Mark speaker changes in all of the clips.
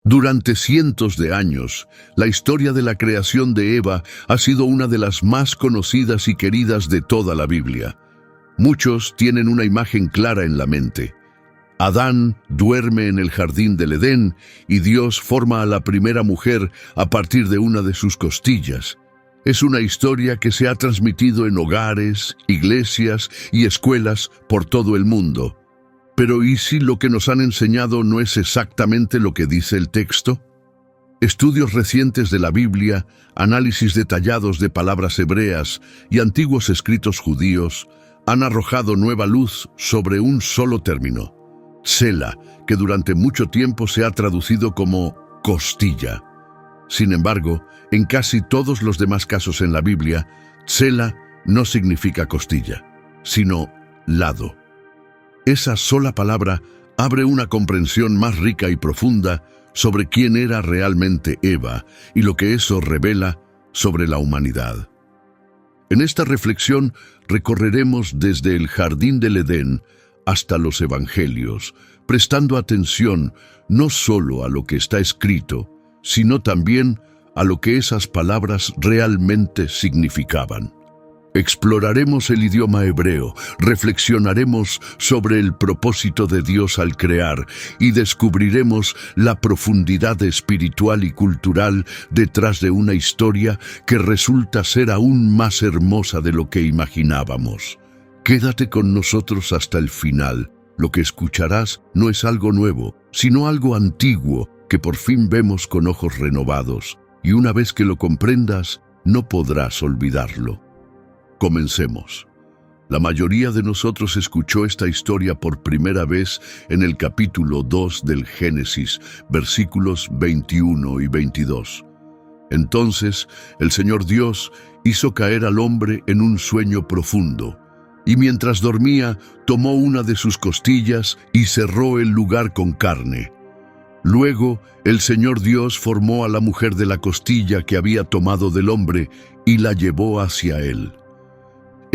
Speaker 1: Durante cientos de años, la historia de la creación de Eva ha sido una de las más conocidas y queridas de toda la Biblia. Muchos tienen una imagen clara en la mente. Adán duerme en el jardín del Edén y Dios forma a la primera mujer a partir de una de sus costillas. Es una historia que se ha transmitido en hogares, iglesias y escuelas por todo el mundo. Pero ¿y si lo que nos han enseñado no es exactamente lo que dice el texto? Estudios recientes de la Biblia, análisis detallados de palabras hebreas y antiguos escritos judíos han arrojado nueva luz sobre un solo término, Tsela, que durante mucho tiempo se ha traducido como costilla. Sin embargo, en casi todos los demás casos en la Biblia, Tsela no significa costilla, sino lado. Esa sola palabra abre una comprensión más rica y profunda sobre quién era realmente Eva y lo que eso revela sobre la humanidad. En esta reflexión recorreremos desde el jardín del Edén hasta los evangelios, prestando atención no solo a lo que está escrito, sino también a lo que esas palabras realmente significaban. Exploraremos el idioma hebreo, reflexionaremos sobre el propósito de Dios al crear y descubriremos la profundidad espiritual y cultural detrás de una historia que resulta ser aún más hermosa de lo que imaginábamos. Quédate con nosotros hasta el final. Lo que escucharás no es algo nuevo, sino algo antiguo que por fin vemos con ojos renovados, y una vez que lo comprendas, no podrás olvidarlo. Comencemos. La mayoría de nosotros escuchó esta historia por primera vez en el capítulo 2 del Génesis, versículos 21 y 22. Entonces, el Señor Dios hizo caer al hombre en un sueño profundo, y mientras dormía, tomó una de sus costillas y cerró el lugar con carne. Luego, el Señor Dios formó a la mujer de la costilla que había tomado del hombre y la llevó hacia él.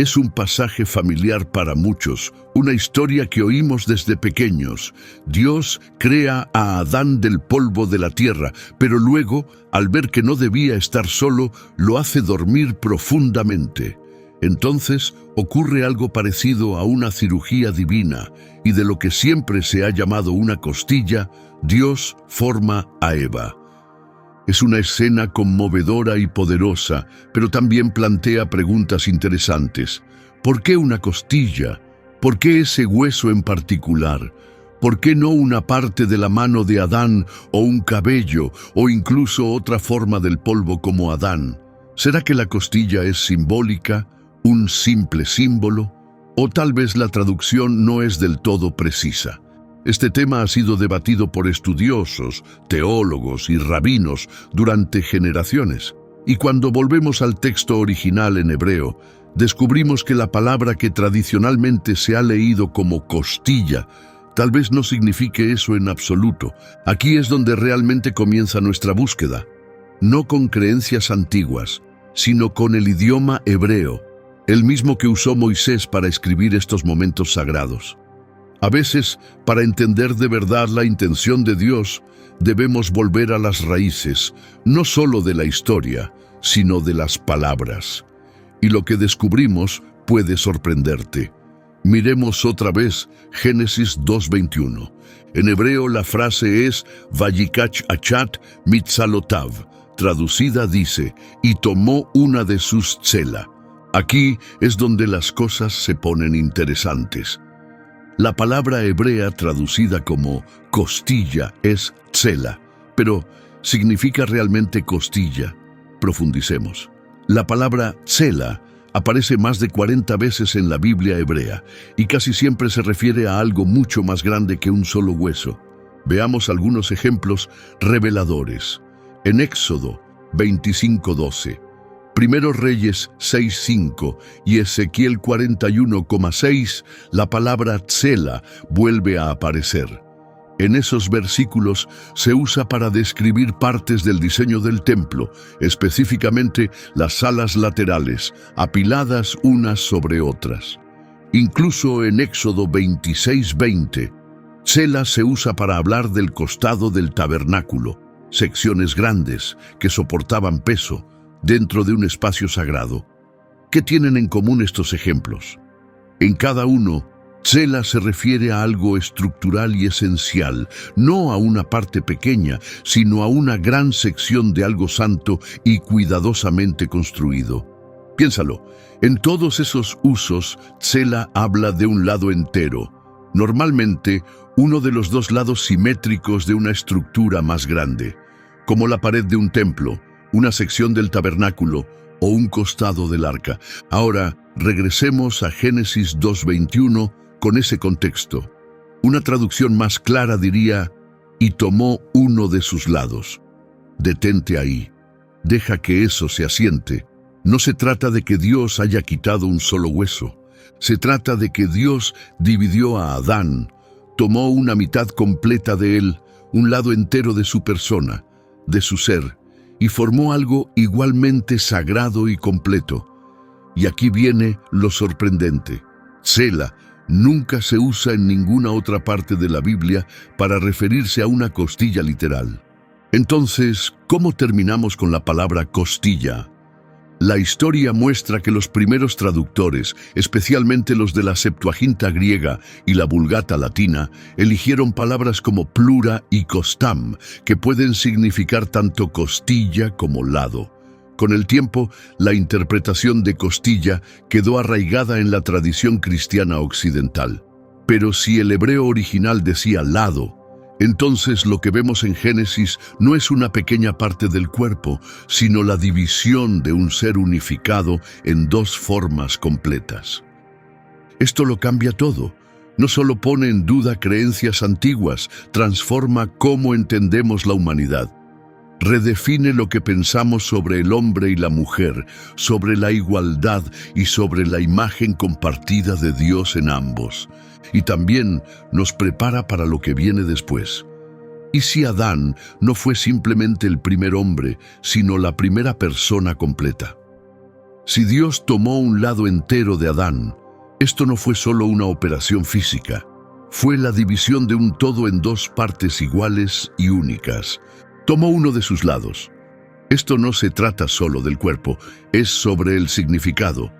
Speaker 1: Es un pasaje familiar para muchos, una historia que oímos desde pequeños. Dios crea a Adán del polvo de la tierra, pero luego, al ver que no debía estar solo, lo hace dormir profundamente. Entonces ocurre algo parecido a una cirugía divina, y de lo que siempre se ha llamado una costilla, Dios forma a Eva. Es una escena conmovedora y poderosa, pero también plantea preguntas interesantes. ¿Por qué una costilla? ¿Por qué ese hueso en particular? ¿Por qué no una parte de la mano de Adán o un cabello o incluso otra forma del polvo como Adán? ¿Será que la costilla es simbólica, un simple símbolo? ¿O tal vez la traducción no es del todo precisa? Este tema ha sido debatido por estudiosos, teólogos y rabinos durante generaciones. Y cuando volvemos al texto original en hebreo, descubrimos que la palabra que tradicionalmente se ha leído como costilla tal vez no signifique eso en absoluto. Aquí es donde realmente comienza nuestra búsqueda. No con creencias antiguas, sino con el idioma hebreo, el mismo que usó Moisés para escribir estos momentos sagrados. A veces, para entender de verdad la intención de Dios, debemos volver a las raíces, no solo de la historia, sino de las palabras. Y lo que descubrimos puede sorprenderte. Miremos otra vez Génesis 2:21. En hebreo la frase es Vayikach achat mitzalotav. Traducida dice, y tomó una de sus tsela. Aquí es donde las cosas se ponen interesantes. La palabra hebrea traducida como costilla es tsela, pero ¿significa realmente costilla? Profundicemos. La palabra tsela aparece más de 40 veces en la Biblia hebrea y casi siempre se refiere a algo mucho más grande que un solo hueso. Veamos algunos ejemplos reveladores. En Éxodo 25:12, Primero Reyes 6:5 y Ezequiel 41:6, la palabra tsela vuelve a aparecer. En esos versículos se usa para describir partes del diseño del templo, específicamente las salas laterales, apiladas unas sobre otras. Incluso en Éxodo 26:20, Tsela se usa para hablar del costado del tabernáculo, secciones grandes que soportaban peso dentro de un espacio sagrado. ¿Qué tienen en común estos ejemplos? En cada uno, tsela se refiere a algo estructural y esencial, no a una parte pequeña, sino a una gran sección de algo santo y cuidadosamente construido. Piénsalo, en todos esos usos, tsela habla de un lado entero, normalmente uno de los dos lados simétricos de una estructura más grande, como la pared de un templo, una sección del tabernáculo o un costado del arca. Ahora, regresemos a Génesis 2:21 con ese contexto. Una traducción más clara diría, y tomó uno de sus lados. Detente ahí. Deja que eso se asiente. No se trata de que Dios haya quitado un solo hueso. Se trata de que Dios dividió a Adán, tomó una mitad completa de él, un lado entero de su persona, de su ser, y formó algo igualmente sagrado y completo. Y aquí viene lo sorprendente. Tsela nunca se usa en ninguna otra parte de la Biblia para referirse a una costilla literal. Entonces, ¿cómo terminamos con la palabra costilla? La historia muestra que los primeros traductores, especialmente los de la Septuaginta griega y la Vulgata latina, eligieron palabras como plura y costam, que pueden significar tanto costilla como lado. Con el tiempo, la interpretación de costilla quedó arraigada en la tradición cristiana occidental. Pero si el hebreo original decía lado, entonces lo que vemos en Génesis no es una pequeña parte del cuerpo, sino la división de un ser unificado en dos formas completas. Esto lo cambia todo. No solo pone en duda creencias antiguas, transforma cómo entendemos la humanidad. Redefine lo que pensamos sobre el hombre y la mujer, sobre la igualdad y sobre la imagen compartida de Dios en ambos. Y también nos prepara para lo que viene después. ¿Y si Adán no fue simplemente el primer hombre, sino la primera persona completa? Si Dios tomó un lado entero de Adán, esto no fue solo una operación física, fue la división de un todo en dos partes iguales y únicas. Tomó uno de sus lados. Esto no se trata solo del cuerpo, es sobre el significado.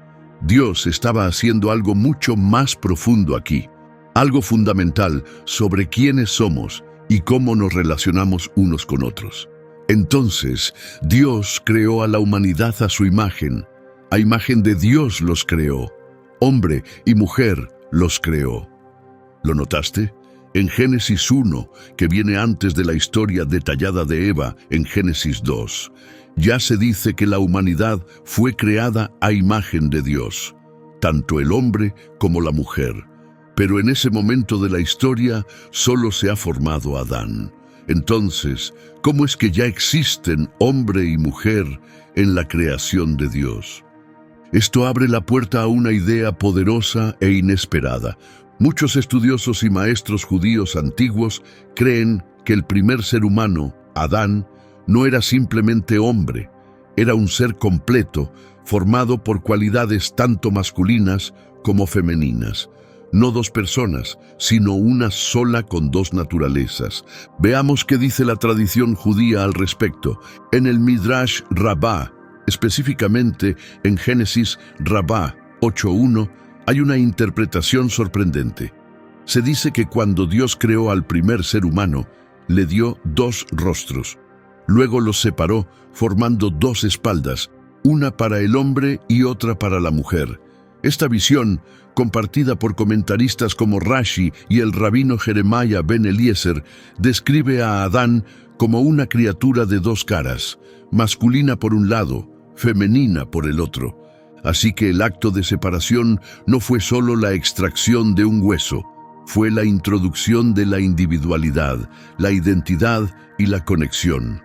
Speaker 1: Dios estaba haciendo algo mucho más profundo aquí, algo fundamental sobre quiénes somos y cómo nos relacionamos unos con otros. Entonces, Dios creó a la humanidad a su imagen. A imagen de Dios los creó. Hombre y mujer los creó. ¿Lo notaste? En Génesis 1, que viene antes de la historia detallada de Eva en Génesis 2, ya se dice que la humanidad fue creada a imagen de Dios, tanto el hombre como la mujer. Pero en ese momento de la historia solo se ha formado Adán. Entonces, ¿cómo es que ya existen hombre y mujer en la creación de Dios? Esto abre la puerta a una idea poderosa e inesperada. Muchos estudiosos y maestros judíos antiguos creen que el primer ser humano, Adán, no era simplemente hombre, era un ser completo, formado por cualidades tanto masculinas como femeninas. No dos personas, sino una sola con dos naturalezas. Veamos qué dice la tradición judía al respecto. En el Midrash Rabbah, específicamente en Génesis Rabbah 8:1, hay una interpretación sorprendente. Se dice que cuando Dios creó al primer ser humano, le dio dos rostros. Luego los separó, formando dos espaldas, una para el hombre y otra para la mujer. Esta visión, compartida por comentaristas como Rashi y el rabino Jeremiah ben Eliezer, describe a Adán como una criatura de dos caras, masculina por un lado, femenina por el otro. Así que el acto de separación no fue solo la extracción de un hueso, fue la introducción de la individualidad, la identidad y la conexión.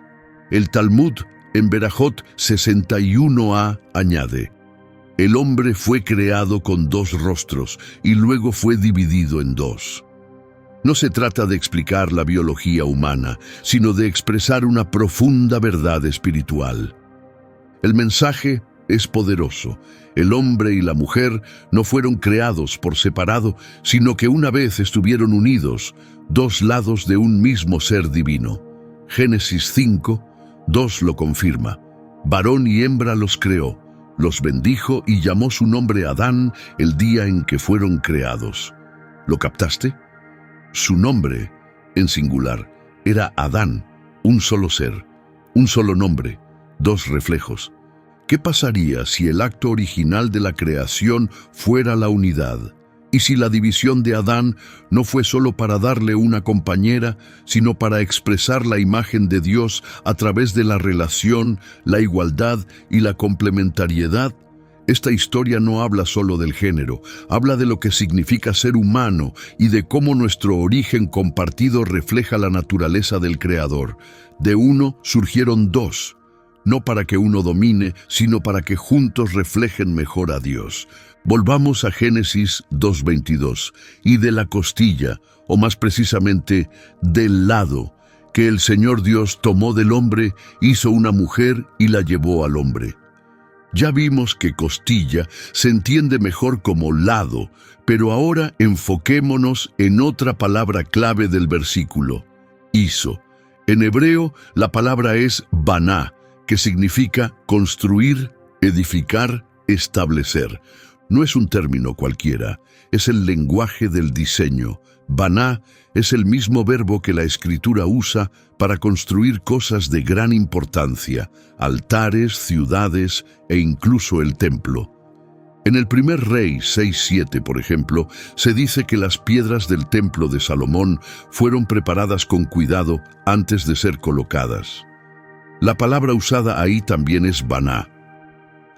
Speaker 1: El Talmud, en Berajot 61a, añade: el hombre fue creado con dos rostros y luego fue dividido en dos. No se trata de explicar la biología humana, sino de expresar una profunda verdad espiritual. El mensaje es poderoso. El hombre y la mujer no fueron creados por separado, sino que una vez estuvieron unidos, dos lados de un mismo ser divino. Génesis 5:2 lo confirma. Varón y hembra los creó, los bendijo y llamó su nombre Adán el día en que fueron creados. ¿Lo captaste? Su nombre, en singular, era Adán, un solo ser, un solo nombre, dos reflejos. ¿Qué pasaría si el acto original de la creación fuera la unidad? ¿Y si la división de Adán no fue solo para darle una compañera, sino para expresar la imagen de Dios a través de la relación, la igualdad y la complementariedad? Esta historia no habla solo del género, habla de lo que significa ser humano y de cómo nuestro origen compartido refleja la naturaleza del Creador. De uno surgieron dos, no para que uno domine, sino para que juntos reflejen mejor a Dios. Volvamos a Génesis 2:22, y de la costilla, o más precisamente, del lado, que el Señor Dios tomó del hombre, hizo una mujer y la llevó al hombre. Ya vimos que costilla se entiende mejor como lado, pero ahora enfoquémonos en otra palabra clave del versículo, hizo. En hebreo, la palabra es baná, que significa construir, edificar, establecer. No es un término cualquiera, es el lenguaje del diseño. Baná es el mismo verbo que la Escritura usa para construir cosas de gran importancia, altares, ciudades e incluso el templo. En el primer Rey 6:7, por ejemplo, se dice que las piedras del templo de Salomón fueron preparadas con cuidado antes de ser colocadas. La palabra usada ahí también es baná.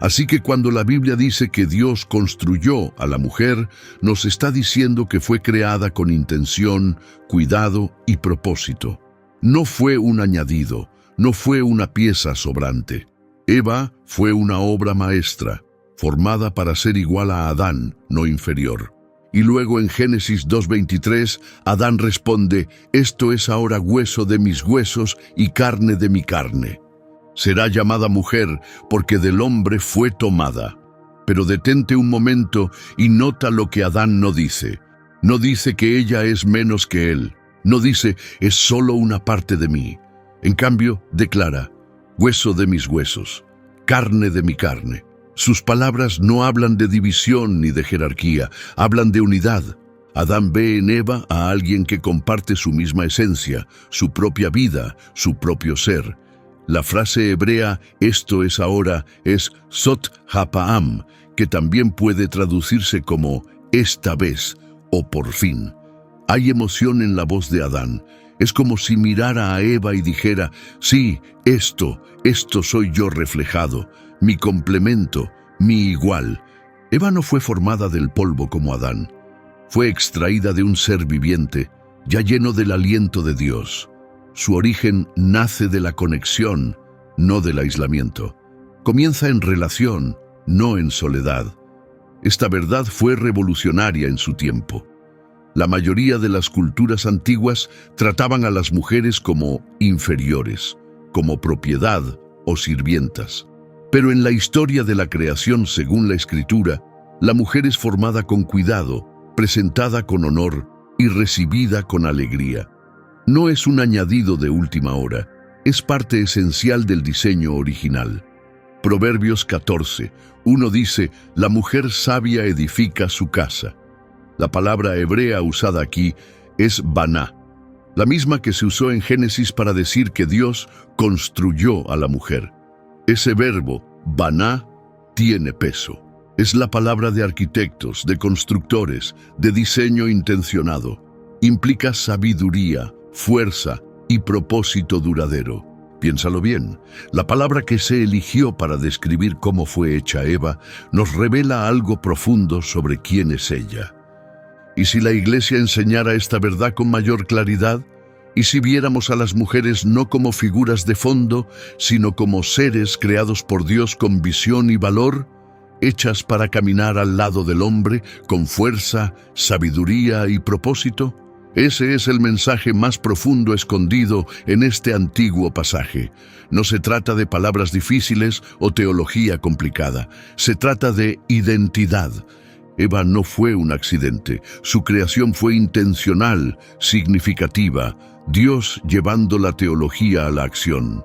Speaker 1: Así que cuando la Biblia dice que Dios construyó a la mujer, nos está diciendo que fue creada con intención, cuidado y propósito. No fue un añadido, no fue una pieza sobrante. Eva fue una obra maestra, formada para ser igual a Adán, no inferior. Y luego en Génesis 2:23, Adán responde, «Esto es ahora hueso de mis huesos y carne de mi carne». Será llamada mujer porque del hombre fue tomada. Pero detente un momento y nota lo que Adán no dice. No dice que ella es menos que él. No dice, es solo una parte de mí. En cambio, declara, hueso de mis huesos, carne de mi carne. Sus palabras no hablan de división ni de jerarquía, hablan de unidad. Adán ve en Eva a alguien que comparte su misma esencia, su propia vida, su propio ser. La frase hebrea, esto es ahora, es sot hapaam, que también puede traducirse como esta vez o por fin. Hay emoción en la voz de Adán. Es como si mirara a Eva y dijera, sí, esto soy yo reflejado, mi complemento, mi igual. Eva no fue formada del polvo como Adán. Fue extraída de un ser viviente, ya lleno del aliento de Dios. Su origen nace de la conexión, no del aislamiento. Comienza en relación, no en soledad. Esta verdad fue revolucionaria en su tiempo. La mayoría de las culturas antiguas trataban a las mujeres como inferiores, como propiedad o sirvientas. Pero en la historia de la creación según la Escritura, la mujer es formada con cuidado, presentada con honor y recibida con alegría. No es un añadido de última hora, es parte esencial del diseño original. Proverbios 14:1 dice, la mujer sabia edifica su casa. La palabra hebrea usada aquí es baná, la misma que se usó en Génesis para decir que Dios construyó a la mujer. Ese verbo, baná, tiene peso. Es la palabra de arquitectos, de constructores, de diseño intencionado. Implica sabiduría, fuerza y propósito duradero. Piénsalo bien, la palabra que se eligió para describir cómo fue hecha Eva nos revela algo profundo sobre quién es ella. ¿Y si la Iglesia enseñara esta verdad con mayor claridad? ¿Y si viéramos a las mujeres no como figuras de fondo, sino como seres creados por Dios con visión y valor, hechas para caminar al lado del hombre con fuerza, sabiduría y propósito? Ese es el mensaje más profundo escondido en este antiguo pasaje. No se trata de palabras difíciles o teología complicada. Se trata de identidad. Eva no fue un accidente, su creación fue intencional, significativa, Dios llevando la teología a la acción.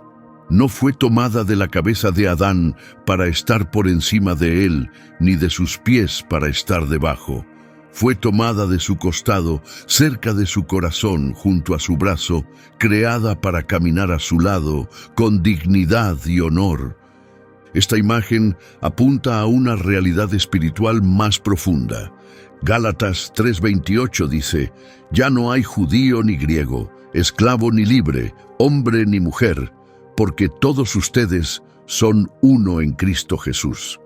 Speaker 1: No fue tomada de la cabeza de Adán para estar por encima de él, ni de sus pies para estar debajo. Fue tomada de su costado, cerca de su corazón, junto a su brazo, creada para caminar a su lado, con dignidad y honor. Esta imagen apunta a una realidad espiritual más profunda. Gálatas 3:28 dice: «Ya no hay judío ni griego, esclavo ni libre, hombre ni mujer, porque todos ustedes son uno en Cristo Jesús».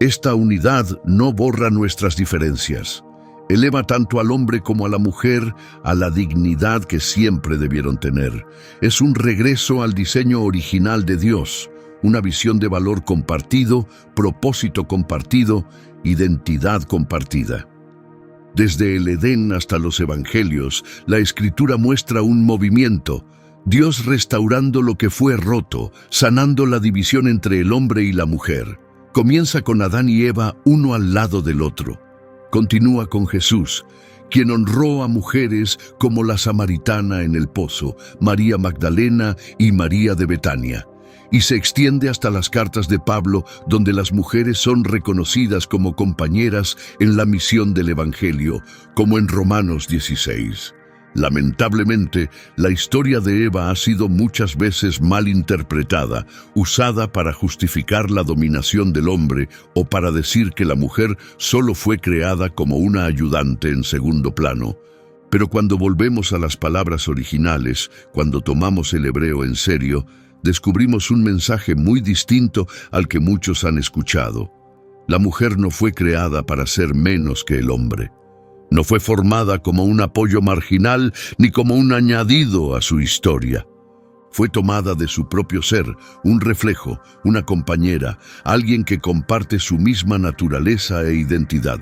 Speaker 1: Esta unidad no borra nuestras diferencias. Eleva tanto al hombre como a la mujer a la dignidad que siempre debieron tener. Es un regreso al diseño original de Dios, una visión de valor compartido, propósito compartido, identidad compartida. Desde el Edén hasta los Evangelios, la Escritura muestra un movimiento, Dios restaurando lo que fue roto, sanando la división entre el hombre y la mujer. Comienza con Adán y Eva uno al lado del otro. Continúa con Jesús, quien honró a mujeres como la samaritana en el pozo, María Magdalena y María de Betania. Y se extiende hasta las cartas de Pablo, donde las mujeres son reconocidas como compañeras en la misión del Evangelio, como en Romanos 16. Lamentablemente, la historia de Eva ha sido muchas veces mal interpretada, usada para justificar la dominación del hombre o para decir que la mujer solo fue creada como una ayudante en segundo plano. Pero cuando volvemos a las palabras originales, cuando tomamos el hebreo en serio, descubrimos un mensaje muy distinto al que muchos han escuchado. La mujer no fue creada para ser menos que el hombre. No fue formada como un apoyo marginal ni como un añadido a su historia. Fue tomada de su propio ser, un reflejo, una compañera, alguien que comparte su misma naturaleza e identidad.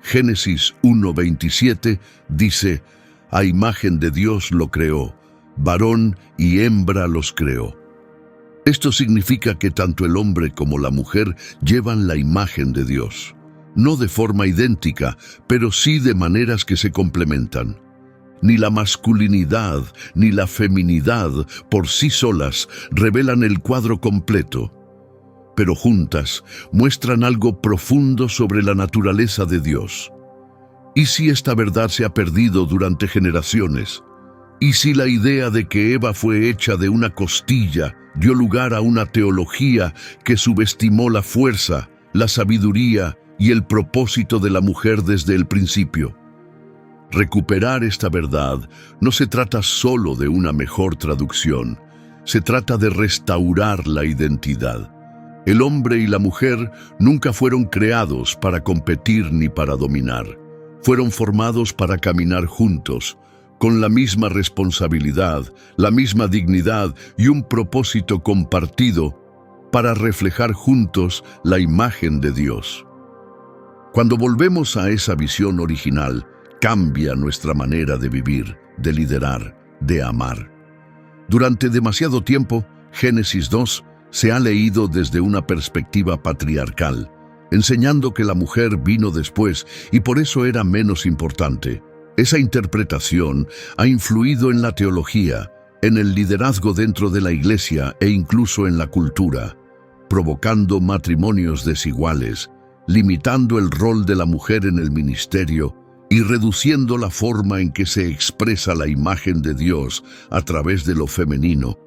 Speaker 1: Génesis 1:27 dice: «A imagen de Dios lo creó, varón y hembra los creó». Esto significa que tanto el hombre como la mujer llevan la imagen de Dios. No de forma idéntica, pero sí de maneras que se complementan. Ni la masculinidad ni la feminidad por sí solas revelan el cuadro completo, pero juntas muestran algo profundo sobre la naturaleza de Dios. ¿Y si esta verdad se ha perdido durante generaciones? ¿Y si la idea de que Eva fue hecha de una costilla dio lugar a una teología que subestimó la fuerza, la sabiduría y el propósito de la mujer desde el principio? Recuperar esta verdad no se trata solo de una mejor traducción, se trata de restaurar la identidad. El hombre y la mujer nunca fueron creados para competir ni para dominar. Fueron formados para caminar juntos, con la misma responsabilidad, la misma dignidad y un propósito compartido para reflejar juntos la imagen de Dios. Cuando volvemos a esa visión original, cambia nuestra manera de vivir, de liderar, de amar. Durante demasiado tiempo, Génesis 2 se ha leído desde una perspectiva patriarcal, enseñando que la mujer vino después y por eso era menos importante. Esa interpretación ha influido en la teología, en el liderazgo dentro de la iglesia e incluso en la cultura, provocando matrimonios desiguales, limitando el rol de la mujer en el ministerio y reduciendo la forma en que se expresa la imagen de Dios a través de lo femenino.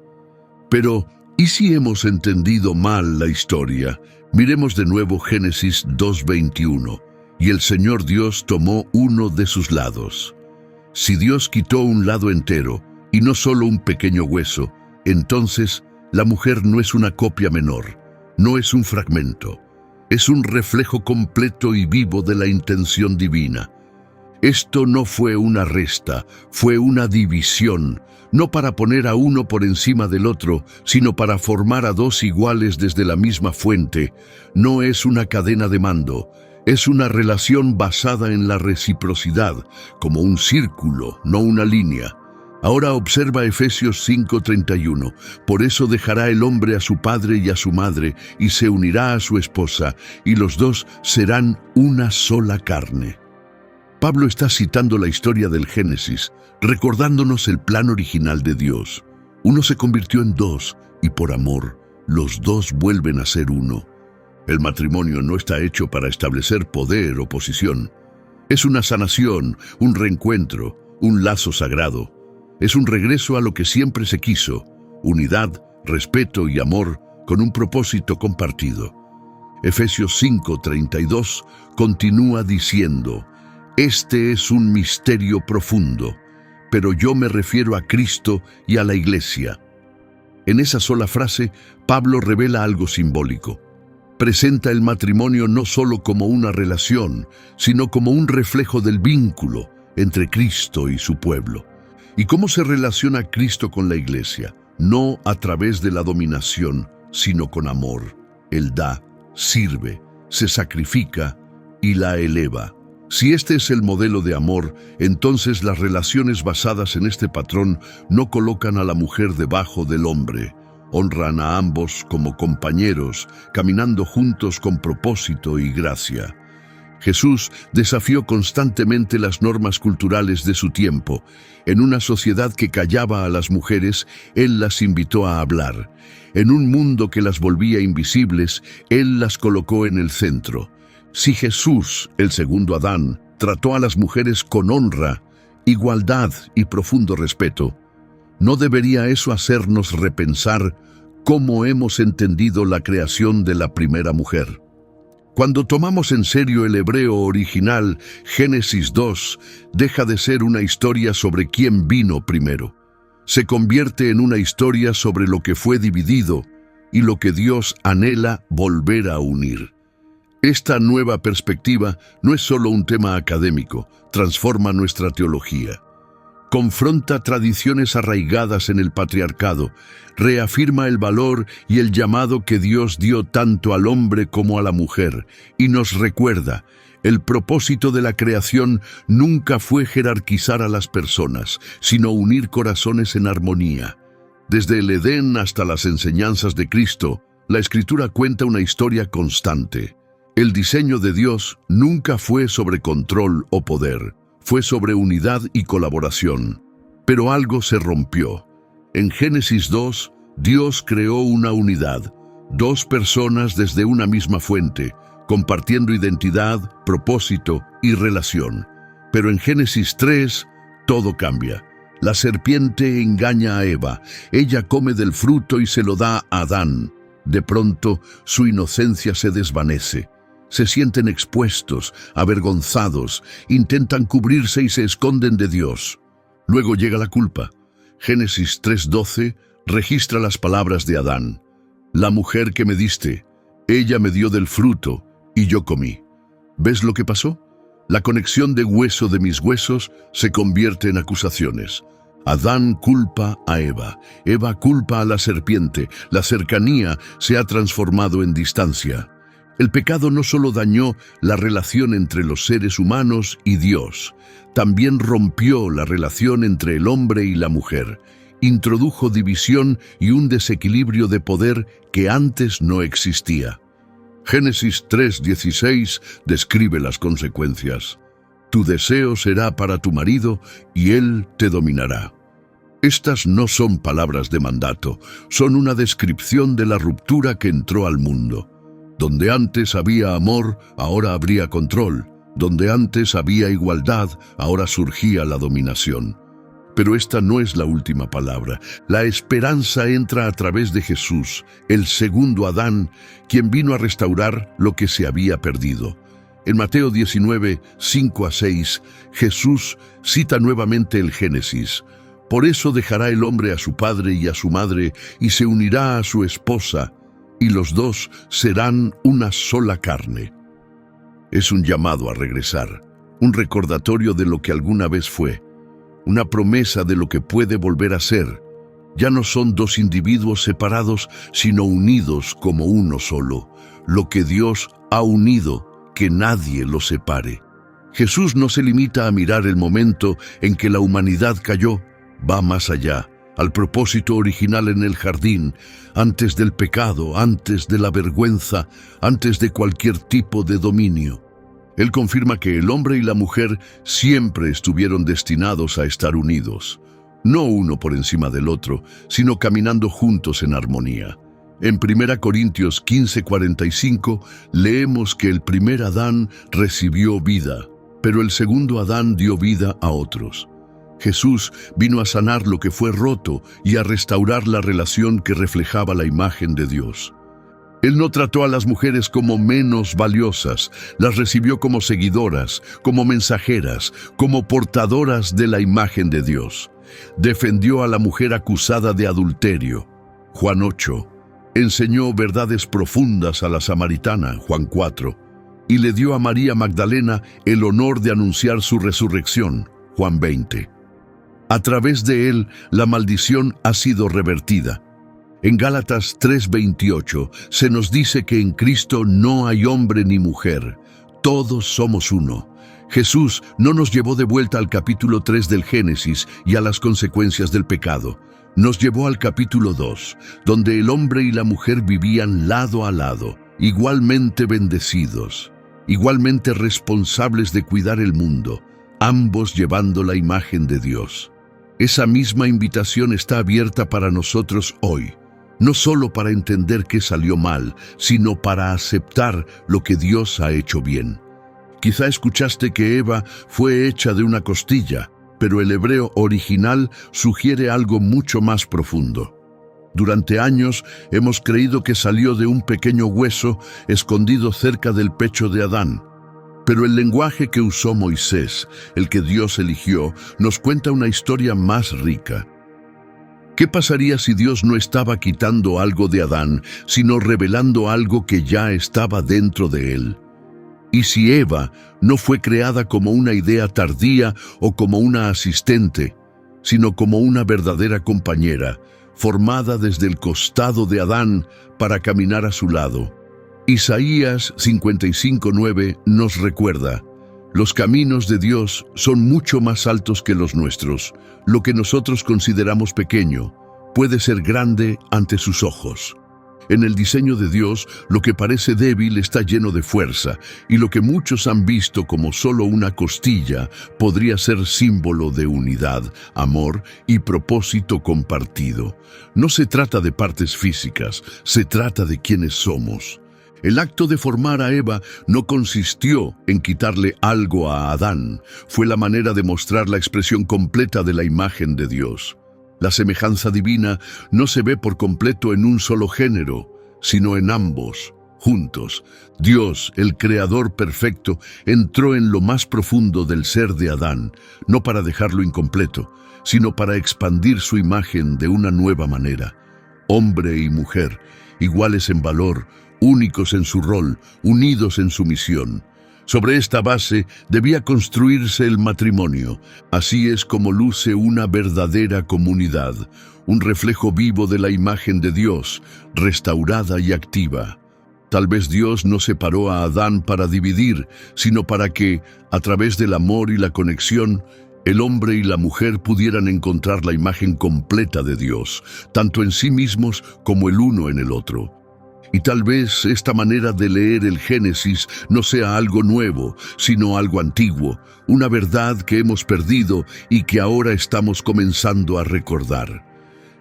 Speaker 1: Pero, ¿y si hemos entendido mal la historia? Miremos de nuevo Génesis 2:21. Y el Señor Dios tomó uno de sus lados. Si Dios quitó un lado entero, y no solo un pequeño hueso, entonces la mujer no es una copia menor, no es un fragmento, es un reflejo completo y vivo de la intención divina. Esto no fue una resta, fue una división, no para poner a uno por encima del otro, sino para formar a dos iguales desde la misma fuente. No es una cadena de mando, es una relación basada en la reciprocidad, como un círculo, no una línea. Ahora observa Efesios 5:31. Por eso dejará el hombre a su padre y a su madre, y se unirá a su esposa, y los dos serán una sola carne. Pablo está citando la historia del Génesis, recordándonos el plan original de Dios. Uno se convirtió en dos, y por amor, los dos vuelven a ser uno. El matrimonio no está hecho para establecer poder o posición. Es una sanación, un reencuentro, un lazo sagrado. Es un regreso a lo que siempre se quiso: unidad, respeto y amor con un propósito compartido. Efesios 5:32 continúa diciendo: este es un misterio profundo, pero yo me refiero a Cristo y a la Iglesia. En esa sola frase, Pablo revela algo simbólico. Presenta el matrimonio no solo como una relación, sino como un reflejo del vínculo entre Cristo y su pueblo. ¿Y cómo se relaciona Cristo con la Iglesia? No a través de la dominación, sino con amor. Él da, sirve, se sacrifica y la eleva. Si este es el modelo de amor, entonces las relaciones basadas en este patrón no colocan a la mujer debajo del hombre. Honran a ambos como compañeros, caminando juntos con propósito y gracia. Jesús desafió constantemente las normas culturales de su tiempo. En una sociedad que callaba a las mujeres, Él las invitó a hablar. En un mundo que las volvía invisibles, Él las colocó en el centro. Si Jesús, el segundo Adán, trató a las mujeres con honra, igualdad y profundo respeto, ¿no debería eso hacernos repensar cómo hemos entendido la creación de la primera mujer? Cuando tomamos en serio el hebreo original, Génesis 2 deja de ser una historia sobre quién vino primero. Se convierte en una historia sobre lo que fue dividido y lo que Dios anhela volver a unir. Esta nueva perspectiva no es solo un tema académico, transforma nuestra teología. Confronta tradiciones arraigadas en el patriarcado, reafirma el valor y el llamado que Dios dio tanto al hombre como a la mujer, y nos recuerda: el propósito de la creación nunca fue jerarquizar a las personas, sino unir corazones en armonía. Desde el Edén hasta las enseñanzas de Cristo, la Escritura cuenta una historia constante. El diseño de Dios nunca fue sobre control o poder, fue sobre unidad y colaboración. Pero algo se rompió. En Génesis 2, Dios creó una unidad, dos personas desde una misma fuente, compartiendo identidad, propósito y relación. Pero en Génesis 3, todo cambia. La serpiente engaña a Eva, ella come del fruto y se lo da a Adán. De pronto, su inocencia se desvanece. Se sienten expuestos, avergonzados, intentan cubrirse y se esconden de Dios. Luego llega la culpa. Génesis 3:12 registra las palabras de Adán: la mujer que me diste, ella me dio del fruto y yo comí. ¿Ves lo que pasó? La conexión de hueso de mis huesos se convierte en acusaciones. Adán culpa a Eva, Eva culpa a la serpiente, la cercanía se ha transformado en distancia. El pecado no solo dañó la relación entre los seres humanos y Dios, también rompió la relación entre el hombre y la mujer, introdujo división y un desequilibrio de poder que antes no existía. Génesis 3:16 describe las consecuencias. Tu deseo será para tu marido y él te dominará. Estas no son palabras de mandato, son una descripción de la ruptura que entró al mundo. Donde antes había amor, ahora habría control. Donde antes había igualdad, ahora surgía la dominación. Pero esta no es la última palabra. La esperanza entra a través de Jesús, el segundo Adán, quien vino a restaurar lo que se había perdido. En Mateo 19, 5-6, Jesús cita nuevamente el Génesis. Por eso dejará el hombre a su padre y a su madre, y se unirá a su esposa, y los dos serán una sola carne. Es un llamado a regresar, un recordatorio de lo que alguna vez fue, una promesa de lo que puede volver a ser. Ya no son dos individuos separados, sino unidos como uno solo. Lo que Dios ha unido, que nadie lo separe. Jesús no se limita a mirar el momento en que la humanidad cayó. Va más allá, al propósito original en el jardín, antes del pecado, antes de la vergüenza, antes de cualquier tipo de dominio. Él confirma que el hombre y la mujer siempre estuvieron destinados a estar unidos, no uno por encima del otro, sino caminando juntos en armonía. En 1 Corintios 15:45 leemos que el primer Adán recibió vida, pero el segundo Adán dio vida a otros. Jesús vino a sanar lo que fue roto y a restaurar la relación que reflejaba la imagen de Dios. Él no trató a las mujeres como menos valiosas, las recibió como seguidoras, como mensajeras, como portadoras de la imagen de Dios. Defendió a la mujer acusada de adulterio, Juan 8. Enseñó verdades profundas a la samaritana, Juan 4. Y le dio a María Magdalena el honor de anunciar su resurrección, Juan 20. A través de él, la maldición ha sido revertida. En Gálatas 3:28 se nos dice que en Cristo no hay hombre ni mujer, todos somos uno. Jesús no nos llevó de vuelta al capítulo 3 del Génesis y a las consecuencias del pecado. Nos llevó al capítulo 2, donde el hombre y la mujer vivían lado a lado, igualmente bendecidos, igualmente responsables de cuidar el mundo, ambos llevando la imagen de Dios. Esa misma invitación está abierta para nosotros hoy. No solo para entender qué salió mal, sino para aceptar lo que Dios ha hecho bien. Quizá escuchaste que Eva fue hecha de una costilla, pero el hebreo original sugiere algo mucho más profundo. Durante años hemos creído que salió de un pequeño hueso escondido cerca del pecho de Adán. Pero el lenguaje que usó Moisés, el que Dios eligió, nos cuenta una historia más rica. ¿Qué pasaría si Dios no estaba quitando algo de Adán, sino revelando algo que ya estaba dentro de él? ¿Y si Eva no fue creada como una idea tardía o como una asistente, sino como una verdadera compañera, formada desde el costado de Adán para caminar a su lado? Isaías 55:9 nos recuerda: los caminos de Dios son mucho más altos que los nuestros. Lo que nosotros consideramos pequeño puede ser grande ante sus ojos. En el diseño de Dios, lo que parece débil está lleno de fuerza, y lo que muchos han visto como solo una costilla podría ser símbolo de unidad, amor y propósito compartido. No se trata de partes físicas, se trata de quienes somos. El acto de formar a Eva no consistió en quitarle algo a Adán, fue la manera de mostrar la expresión completa de la imagen de Dios. La semejanza divina no se ve por completo en un solo género, sino en ambos, juntos. Dios, el Creador perfecto, entró en lo más profundo del ser de Adán, no para dejarlo incompleto, sino para expandir su imagen de una nueva manera. Hombre y mujer, iguales en valor, únicos en su rol, unidos en su misión. Sobre esta base debía construirse el matrimonio. Así es como luce una verdadera comunidad, un reflejo vivo de la imagen de Dios, restaurada y activa. Tal vez Dios no separó a Adán para dividir, sino para que, a través del amor y la conexión, el hombre y la mujer pudieran encontrar la imagen completa de Dios, tanto en sí mismos como el uno en el otro. Y tal vez esta manera de leer el Génesis no sea algo nuevo, sino algo antiguo, una verdad que hemos perdido y que ahora estamos comenzando a recordar.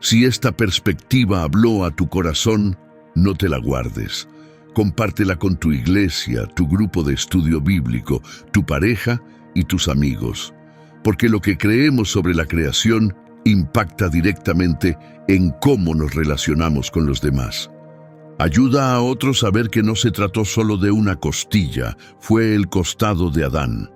Speaker 1: Si esta perspectiva habló a tu corazón, no te la guardes. Compártela con tu iglesia, tu grupo de estudio bíblico, tu pareja y tus amigos. Porque lo que creemos sobre la creación impacta directamente en cómo nos relacionamos con los demás. Ayuda a otros a ver que no se trató solo de una costilla, fue el costado de Adán.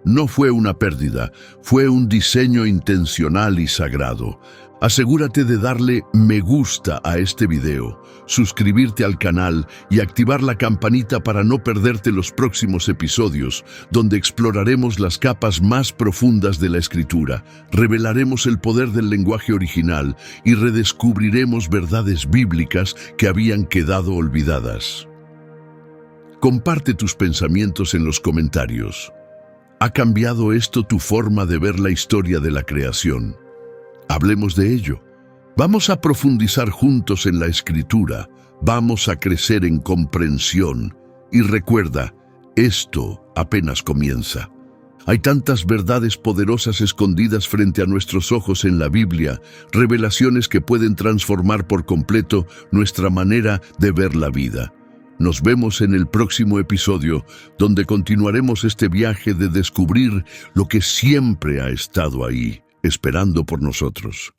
Speaker 1: No fue una pérdida, fue un diseño intencional y sagrado. Asegúrate de darle me gusta a este video, suscribirte al canal y activar la campanita para no perderte los próximos episodios, donde exploraremos las capas más profundas de la Escritura, revelaremos el poder del lenguaje original y redescubriremos verdades bíblicas que habían quedado olvidadas. Comparte tus pensamientos en los comentarios. ¿Ha cambiado esto tu forma de ver la historia de la creación? Hablemos de ello. Vamos a profundizar juntos en la Escritura, vamos a crecer en comprensión. Y recuerda, esto apenas comienza. Hay tantas verdades poderosas escondidas frente a nuestros ojos en la Biblia, revelaciones que pueden transformar por completo nuestra manera de ver la vida. Nos vemos en el próximo episodio, donde continuaremos este viaje de descubrir lo que siempre ha estado ahí, esperando por nosotros.